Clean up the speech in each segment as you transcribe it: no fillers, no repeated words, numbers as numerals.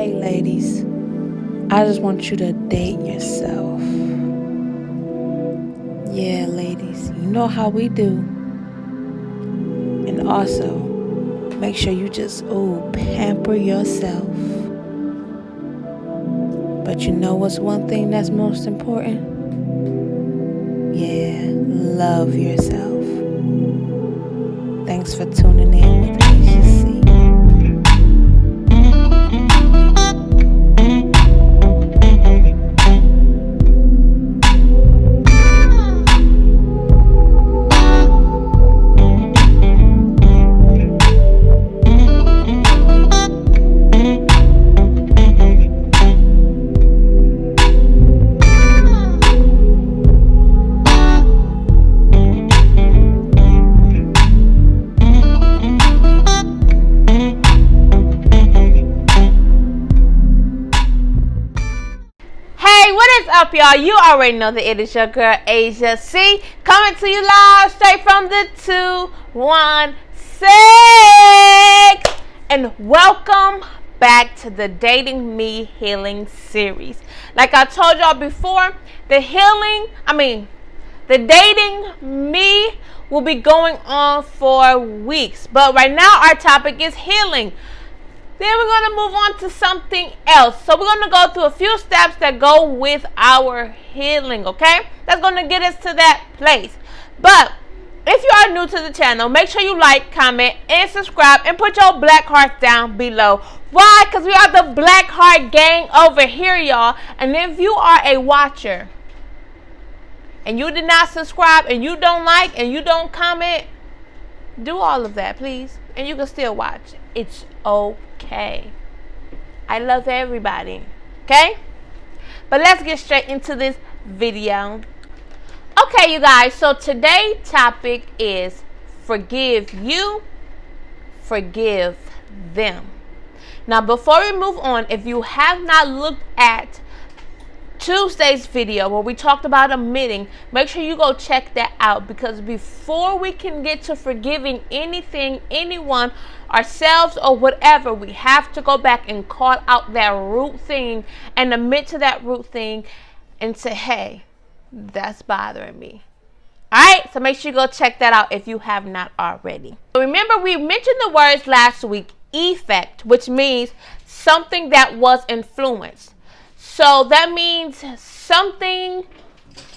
Hey ladies, I just want you to date yourself. Yeah, ladies, you know how we do. And also, make sure you just, pamper yourself. But you know what's one thing that's most important? Yeah, love yourself. Thanks for tuning in with Asia C. What is up, y'all? You already know that it is your girl Asia C, coming to you live straight from the 216, and welcome back to the Dating Me Healing series. Like I told y'all before, the Dating Me will be going on for weeks, but right now our topic is healing. Then we're going to move on to something else. So we're going to go through a few steps that go with our healing, okay? That's going to get us to that place. But if you are new to the channel, make sure you like, comment, and subscribe, and put your black hearts down below. Why? Because we are the Black Heart Gang over here, y'all. And if you are a watcher and you did not subscribe and you don't like and you don't comment, do all of that, please. And you can still watch. It's okay. I love everybody. Okay? But let's get straight into this video. Okay, you guys. So today's topic is forgive you, forgive them. Now, before we move on, if you have not looked at Tuesday's video where we talked about admitting, make sure you go check that out, because before we can get to forgiving anything, anyone, ourselves, or whatever, we have to go back and call out that root thing and admit to that root thing and say, hey, that's bothering me. Alright, so make sure you go check that out if you have not already. Remember, we mentioned the words last week, effect, which means something that was influenced. So that means something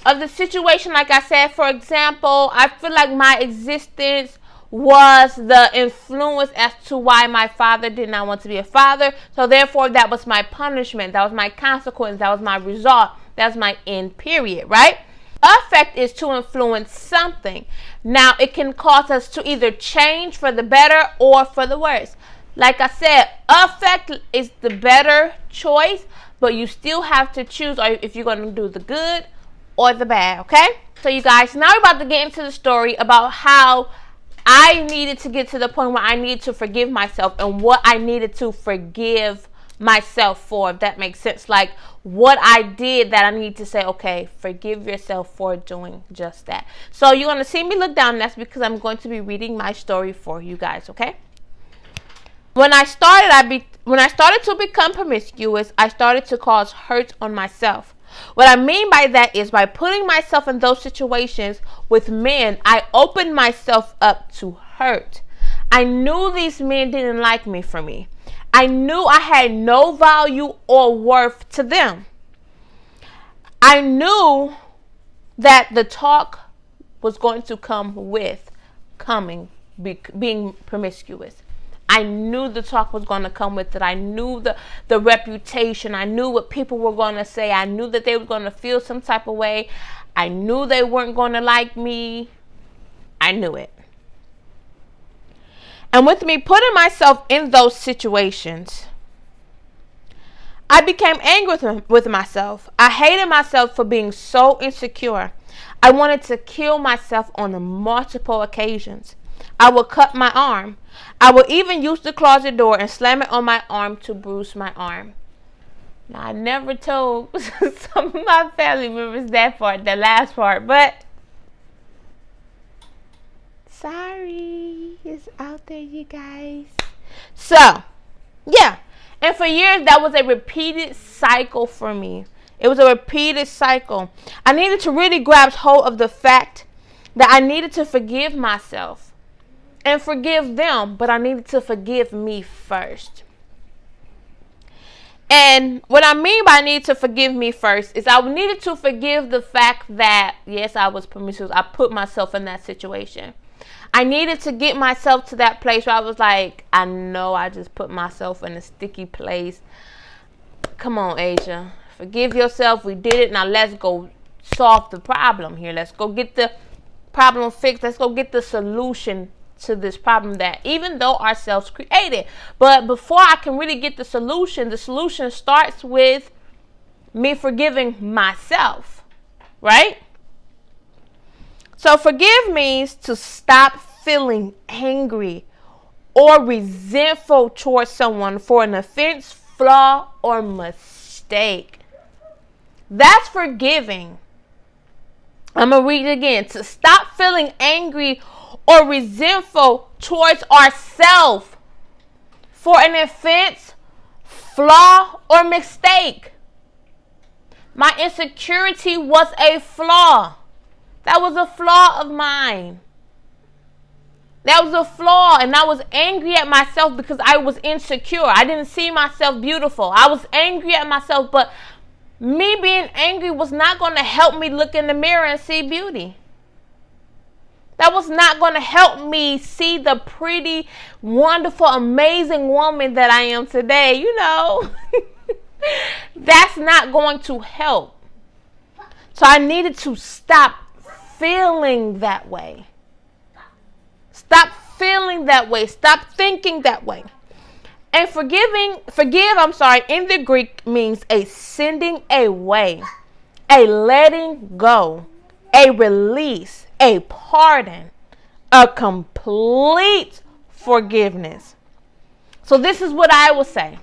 of the situation, like I said, for example, I feel like my existence was the influence as to why my father did not want to be a father. So therefore, that was my punishment. That was my consequence. That was my result. That's my end period, right? Affect is to influence something. Now, it can cause us to either change for the better or for the worse. Like I said, affect is the better choice, but you still have to choose if you're going to do the good or the bad, okay? So you guys, now we're about to get into the story about how I needed to get to the point where I needed to forgive myself and what I needed to forgive myself for, if that makes sense. Like what I did that I need to say, okay, forgive yourself for doing just that. So you're going to see me look down. That's because I'm going to be reading my story for you guys, okay? When I started to become promiscuous, I started to cause hurt on myself. What I mean by that is by putting myself in those situations with men, I opened myself up to hurt. I knew these men didn't like me for me. I knew I had no value or worth to them. I knew that the talk was going to come with being promiscuous. I knew the talk was going to come with it. I knew the reputation. I knew what people were going to say. I knew that they were going to feel some type of way. I knew they weren't going to like me. I knew it. And with me putting myself in those situations, I became angry with myself. I hated myself for being so insecure. I wanted to kill myself on multiple occasions. I would cut my arm. I would even use the closet door and slam it on my arm to bruise my arm. Now, I never told some of my family members that part, the last part, but sorry, it's out there, you guys. So, yeah. And for years, that was a repeated cycle for me. It was a repeated cycle. I needed to really grab hold of the fact that I needed to forgive myself and forgive them, but I needed to forgive me first. And what I mean by need to forgive me first is I needed to forgive the fact that, yes, I was promiscuous. I put myself in that situation. I needed to get myself to that place where I was like, I know I just put myself in a sticky place. Come on, Asia. Forgive yourself. We did it. Now let's go solve the problem here. Let's go get the problem fixed. Let's go get the solution to this problem that even though ourselves created. But before I can really get the solution starts with me forgiving myself, right? So forgive means to stop feeling angry or resentful towards someone for an offense, flaw, or mistake. That's forgiving. I'm going to read it again. To stop feeling angry or resentful towards ourselves for an offense, flaw, or mistake. My insecurity was a flaw. That was a flaw of mine. That was a flaw, and I was angry at myself because I was insecure. I didn't see myself beautiful. I was angry at myself, but me being angry was not going to help me look in the mirror and see beauty. That was not going to help me see the pretty, wonderful, amazing woman that I am today. You know, that's not going to help. So I needed to stop feeling that way. Stop feeling that way. Stop thinking that way. And forgive, in the Greek means a sending away, a letting go, a release, a pardon, a complete forgiveness. So this is what I will say.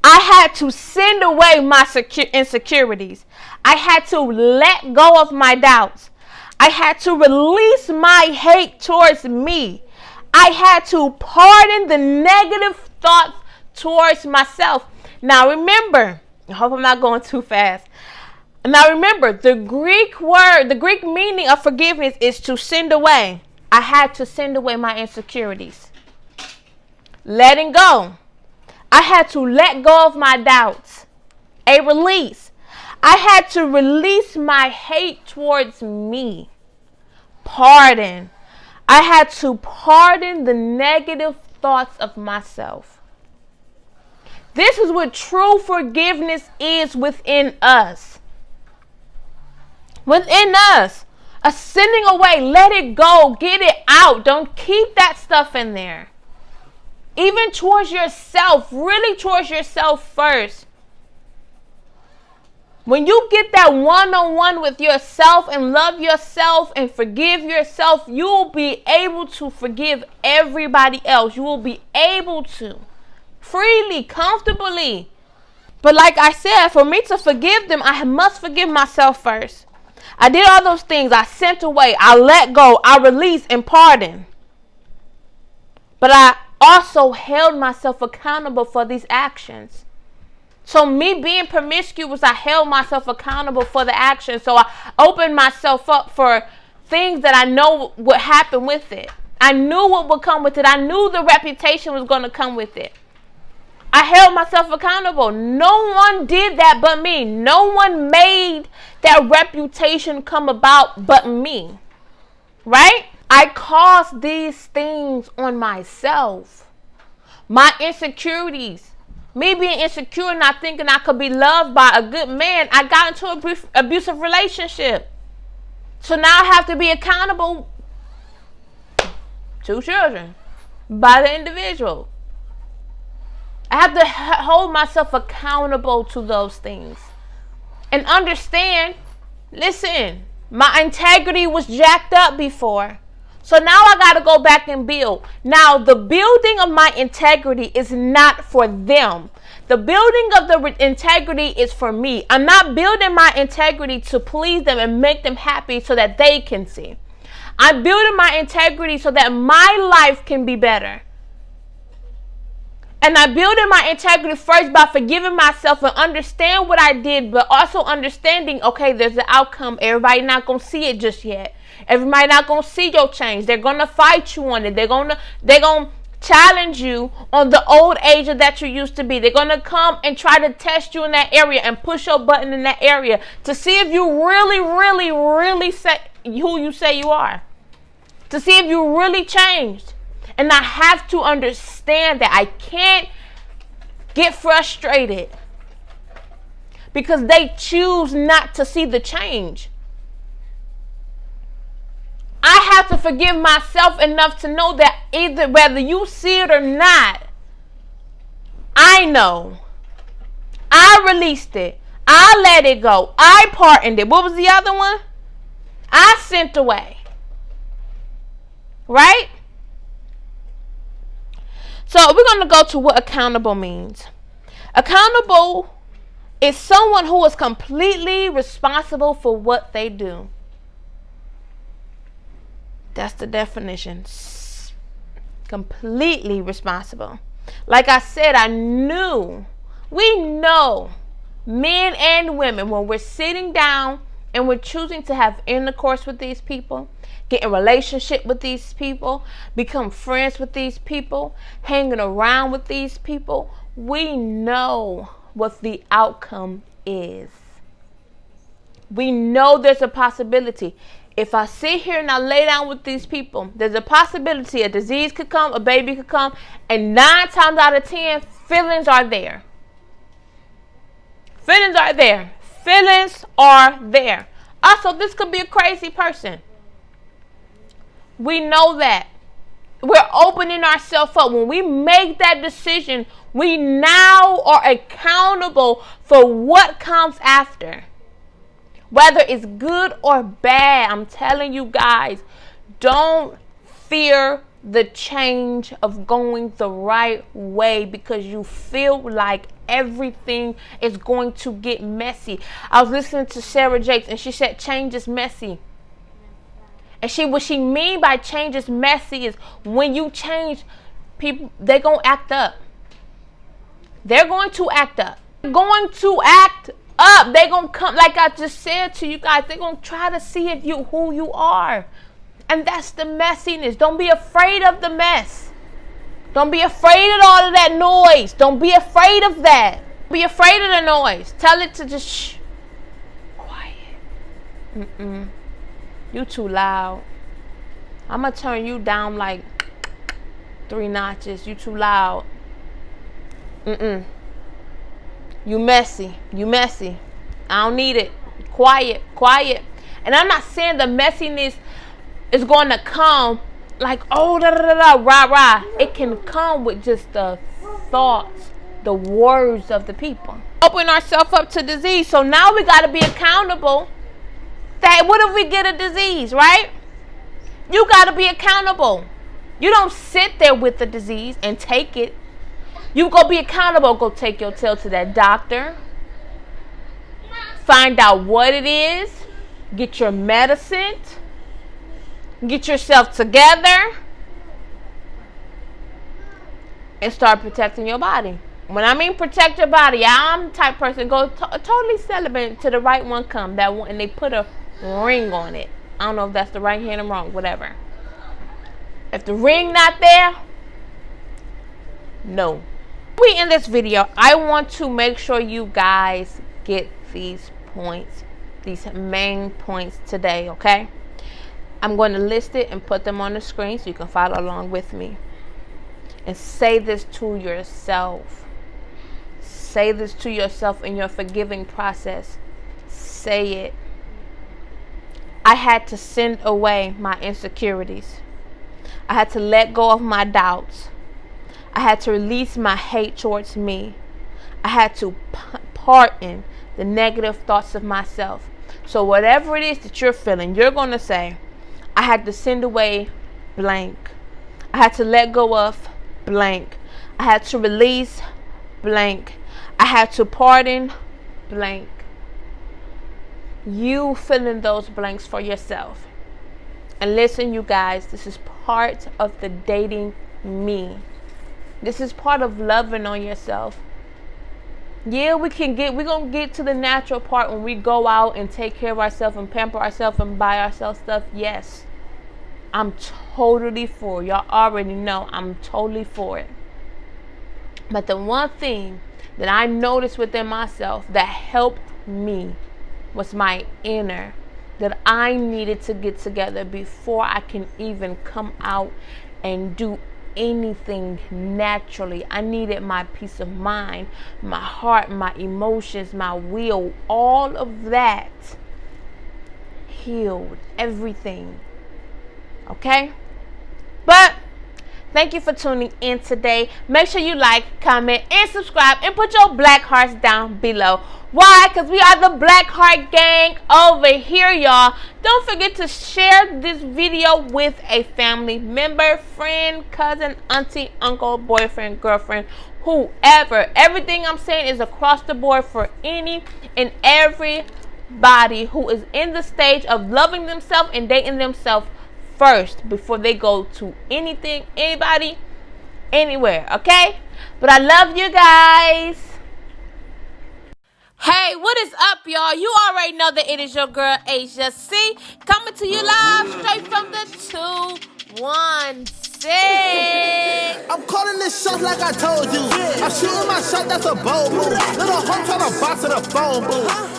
I had to send away my insecurities. I had to let go of my doubts. I had to release my hate towards me. I had to pardon the negative thoughts towards myself. Now remember, I hope I'm not going too fast. Now remember, the Greek meaning of forgiveness is to send away. I had to send away my insecurities. Letting go. I had to let go of my doubts. A release. I had to release my hate towards me. Pardon. I had to pardon the negative thoughts of myself. This is what true forgiveness is within us. Within us. A sending away. Let it go. Get it out. Don't keep that stuff in there. Even towards yourself. Really towards yourself first. When you get that one-on-one with yourself and love yourself and forgive yourself, you will be able to forgive everybody else. You will be able to. Freely, comfortably. But like I said, for me to forgive them, I must forgive myself first. I did all those things. I sent away. I let go. I released and pardoned. But I also held myself accountable for these actions. So me being promiscuous, I held myself accountable for the action. So I opened myself up for things that I know would happen with it. I knew what would come with it. I knew the reputation was going to come with it. I held myself accountable. No one did that but me. No one made that reputation come about but me. Right? I caused these things on myself. My insecurities. Me being insecure, not thinking I could be loved by a good man. I got into an abusive relationship. So now I have to be accountable to children by the individual. I have to hold myself accountable to those things. And understand, listen, my integrity was jacked up before. So now I got to go back and build. Now, the building of my integrity is not for them. The building of the integrity is for me. I'm not building my integrity to please them and make them happy so that they can see. I'm building my integrity so that my life can be better. And I build in my integrity first by forgiving myself and understand what I did, but also understanding, okay, there's an outcome. Everybody not going to see it just yet. Everybody not going to see your change. They're going to fight you on it. They're going to challenge you on the old age that you used to be. They're going to come and try to test you in that area and push your button in that area to see if you really say who you say you are. To see if you really changed. And I have to understand that I can't get frustrated because they choose not to see the change. I have to forgive myself enough to know that either whether you see it or not, I know. I released it. I let it go. I pardoned it. What was the other one? I sent away. Right? So we're going to go to what accountable means. Accountable is someone who is completely responsible for what they do. That's the definition. Completely responsible. Like I said, we know, men and women, when we're sitting down and we're choosing to have intercourse with these people, get in relationship with these people, become friends with these people, hanging around with these people, we know what the outcome is. We know there's a possibility. If I sit here and I lay down with these people, there's a possibility a disease could come, a baby could come, and 9 times out of 10, feelings are there. Feelings are there. Feelings are there. Also, this could be a crazy person. We know that. We're opening ourselves up. When we make that decision, we now are accountable for what comes after. Whether it's good or bad, I'm telling you guys, don't fear the change of going the right way because you feel like everything is going to get messy. I was listening to Sarah Jakes and she said change is messy. And what she mean by change is messy is when you change, people, they're going to act up. They're going to act up. They're going to act up. They're going to come, like I just said to you guys, they're going to try to see if you who you are. And that's the messiness. Don't be afraid of the mess. Don't be afraid of all of that noise. Don't be afraid of that. Be afraid of the noise. Tell it to just shh. Quiet. You too loud. I'm going to turn you down like 3 notches. You too loud. You messy. You messy. I don't need it. Quiet. Quiet. And I'm not saying the messiness is going to come like, oh, da da da da, rah rah. It can come with just the thoughts, the words of the people. Open ourselves up to disease. So now we got to be accountable. That what if we get a disease, right? You got to be accountable. You don't sit there with the disease and take it. You go be accountable. Go take your tail to that doctor. Find out what it is. Get your medicine. Get yourself together. And start protecting your body. When I mean protect your body, I'm the type of person go totally celibate till the right one come. That one, and they put a ring on it. I don't know if that's the right hand or wrong, whatever. If the ring not there, no. We in this video, I want to make sure you guys get these points, these main points today, okay? I'm going to list it and put them on the screen so you can follow along with me. And say this to yourself. Say this to yourself in your forgiving process. Say it. I had to send away my insecurities. I had to let go of my doubts. I had to release my hate towards me. I had to pardon the negative thoughts of myself. So whatever it is that you're feeling, you're going to say, I had to send away blank. I had to let go of blank. I had to release blank. I had to pardon blank. You fill in those blanks for yourself. And listen, you guys, this is part of the dating me. This is part of loving on yourself. Yeah, we're gonna get to the natural part when we go out and take care of ourselves and pamper ourselves and buy ourselves stuff. Yes, I'm totally for it. Y'all already know I'm totally for it. But the one thing that I noticed within myself that helped me was my inner, that I needed to get together before I can even come out and do anything naturally. I needed my peace of mind, my heart, my emotions, my will, all of that healed everything. Okay? But thank you for tuning in today. Make sure you like, comment, and subscribe, and put your black hearts down below. Why? Because we are the Black Heart Gang over here, y'all. Don't forget to share this video with a family member, friend, cousin, auntie, uncle, boyfriend, girlfriend, whoever. Everything I'm saying is across the board for any and everybody who is in the stage of loving themselves and dating themselves first before they go to anything, anybody, anywhere. Okay? But I love you guys. Hey, what is up, y'all? You already know that it is your girl, Asia C, coming to you live straight from the 216. I'm calling this shot like I told you. I'm shooting my shot, that's a bold move. Little hoe tryna box to the phone booth.